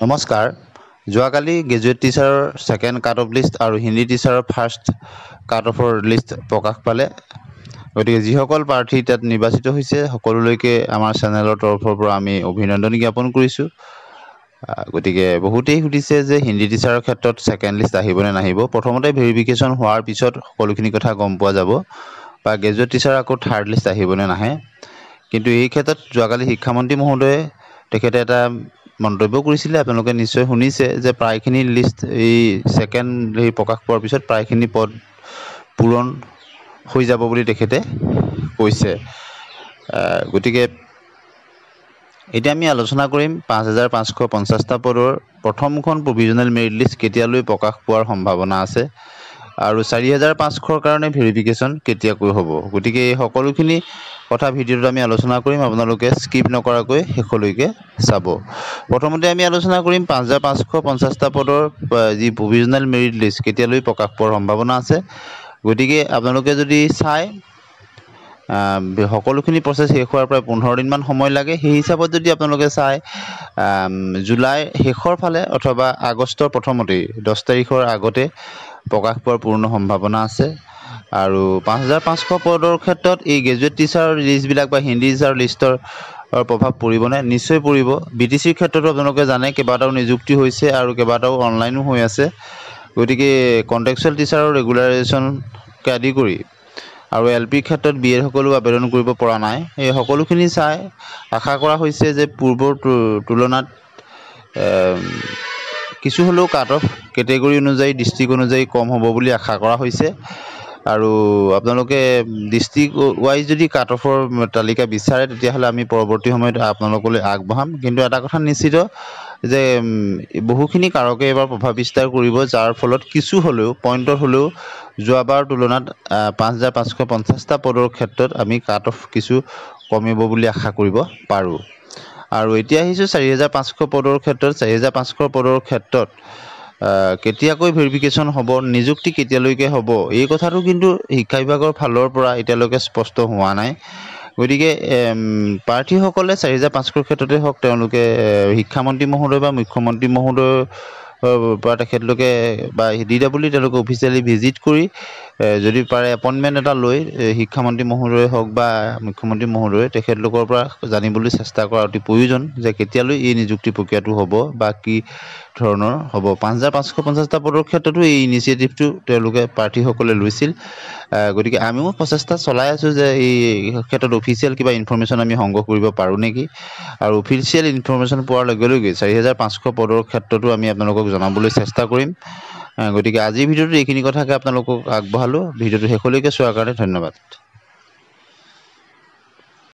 নমস্কাৰ যোৱাকালি গ্ৰেজুৱেট টিচাৰৰ ছেকেণ্ড কাট অফ লিষ্ট আৰু হিন্দী টিচাৰৰ ফাৰ্ষ্ট কাট অফৰ লিষ্ট প্ৰকাশ পালে গতিকে যিসকল প্ৰাৰ্থী তাত নিৰ্বাচিত হৈছে সকলোলৈকে আমাৰ চেনেলৰ তৰফৰ পৰা আমি অভিনন্দন জ্ঞাপন কৰিছোঁ গতিকে বহুতেই সুধিছে যে হিন্দী টিচাৰৰ ক্ষেত্ৰত ছেকেণ্ড লিষ্ট আহিবনে নাহিব প্ৰথমতে ভেৰিফিকেশ্যন হোৱাৰ পিছত সকলোখিনি কথা গম পোৱা যাব বা গ্ৰেজুৱেট টিচাৰ আকৌ থাৰ্ড লিষ্ট আহিবনে নাহে কিন্তু এই ক্ষেত্ৰত যোৱাকালি শিক্ষামন্ত্ৰী মহোদয়ে তেখেতে এটা মন্তব্য কৰিছিলে আপোনালোকে নিশ্চয় শুনিছে যে প্ৰায়খিনি লিষ্ট এই ছেকেণ্ড প্ৰকাশ পোৱাৰ পিছত প্ৰায়খিনি পদ পূৰণ হৈ যাব বুলি তেখেতে কৈছে গতিকে এতিয়া আমি আলোচনা কৰিম 5550টা পদৰ প্ৰথমখন প্ৰভিজনেল মেৰিট লিষ্ট কেতিয়ালৈ প্ৰকাশ পোৱাৰ সম্ভাৱনা আছে আৰু 4500ৰ কাৰণে ভেৰিফিকেশ্যন কেতিয়াকৈ হ'ব গতিকে এই সকলোখিনি কথা ভিডিঅ'ত আমি আলোচনা কৰিম আপোনালোকে স্কিপ নকৰাকৈ শেষলৈকে চাব প্ৰথমতে আমি আলোচনা কৰিম 5550টা পদৰ যি প্ৰভিজনেল মেৰিট লিষ্ট কেতিয়ালৈ প্ৰকাশ পোৱাৰ সম্ভাৱনা আছে গতিকে আপোনালোকে যদি চাই সকলোখিনি প্ৰচেছ শেষ হোৱাৰ প্ৰায় 15 দিনমান সময় লাগে সেই হিচাপত যদি আপোনালোকে চাই জুলাই শেষৰ ফালে অথবা আগষ্টৰ প্ৰথমতেই 10 তাৰিখৰ আগতে প্ৰকাশ পোৱাৰ পূৰ্ণ সম্ভাৱনা আছে আৰু 5500 পদৰ ক্ষেত্ৰত এই গ্ৰেজুৱেট টিচাৰ লিষ্টবিলাক বা হিন্দী টিচাৰ লিষ্টৰ প্ৰভাৱ পৰিবনে নিশ্চয় পৰিব বিটিচিৰ ক্ষেত্ৰতো আপোনালোকে জানে কেইবাটাও নিযুক্তি হৈছে আৰু কেইবাটাও অনলাইনো হৈ আছে গতিকে কণ্টেক্সুৱেল টিচাৰৰ ৰেগুলাৰাইজেশ্যনকে আদি কৰি আৰু এলপি ক্ষেত্ৰত বিএড সকলো আবেদন কৰিব পৰা নাই এই সকলোখিনি চাই আশা কৰা হৈছে যে পূৰ্বৰ তুলনাত কিছু হ'লেও কাট অফ কেটেগৰী অনুযায়ী ডিষ্ট্ৰিক্ট অনুযায়ী কম হ'ব বুলি আশা কৰা হৈছে আৰু আপোনালোকে ডিষ্ট্ৰিক্ট ৱাইজ যদি কাট অফৰ তালিকা বিচাৰে তেতিয়াহ'লে আমি পৰৱৰ্তী সময়ত আপোনালোকলৈ আগবঢ়াম কিন্তু এটা কথা নিশ্চিত যে বহুখিনি কাৰকে এবাৰ প্ৰভাৱ বিস্তাৰ কৰিব যাৰ ফলত কিছু হ'লেও পইণ্টত হ'লেও যোৱাবাৰ তুলনাত 5550টা পদৰ ক্ষেত্ৰত আমি কাট অফ কিছু কমিব বুলি আশা কৰিব পাৰোঁ আৰু এতিয়া আহিছোঁ 4500 পদৰ ক্ষেত্ৰত 4500 পদৰ ক্ষেত্ৰত কেতিয়াকৈ ভেৰিফিকেশ্যন হ'ব নিযুক্তি কেতিয়ালৈকে হ'ব এই কথাটো কিন্তু শিক্ষা বিভাগৰ ফালৰ পৰা এতিয়ালৈকে স্পষ্ট হোৱা নাই গতিকে প্ৰাৰ্থীসকলে 4500 ক্ষেত্ৰতে হওক তেওঁলোকে শিক্ষামন্ত্ৰী মহোদয় বা মুখ্যমন্ত্ৰী মহোদয়ৰ পৰা তেখেতলোকে বা DW তেওঁলোকে অফিচিয়েলি ভিজিট কৰি যদি পাৰে এপইণ্টমেণ্ট এটা লৈ শিক্ষামন্ত্ৰী মহোদয়ে হওক বা মুখ্যমন্ত্ৰী মহোদয়ে তেখেতলোকৰ পৰা জানিবলৈ চেষ্টা কৰা অতি প্ৰয়োজন যে কেতিয়ালৈ এই নিযুক্তি প্ৰক্ৰিয়াটো হ'ব বা কি ধৰণৰ হ'ব 5550টা পদৰ ক্ষেত্ৰতো এই ইনিচিয়েটিভটো তেওঁলোকে প্ৰাৰ্থীসকলে লৈছিল গতিকে আমিও প্ৰচেষ্টা চলাই আছোঁ যে এই ক্ষেত্ৰত অফিচিয়েল কিবা ইনফৰমেশ্যন আমি সংগ্ৰহ কৰিব পাৰোঁ নেকি আৰু অফিচিয়েল ইনফৰমেশ্যন পোৱাৰ লগে লগে 4500 পদৰ ক্ষেত্ৰতো আমি আপোনালোকক জনাবলৈ চেষ্টা কৰিম গতিকে আজিৰ ভিডিঅ'টোত এইখিনি কথাকে আপোনালোকক আগবঢ়ালোঁ ভিডিঅ'টো শেষলৈকে চোৱাৰ কাৰণে ধন্যবাদ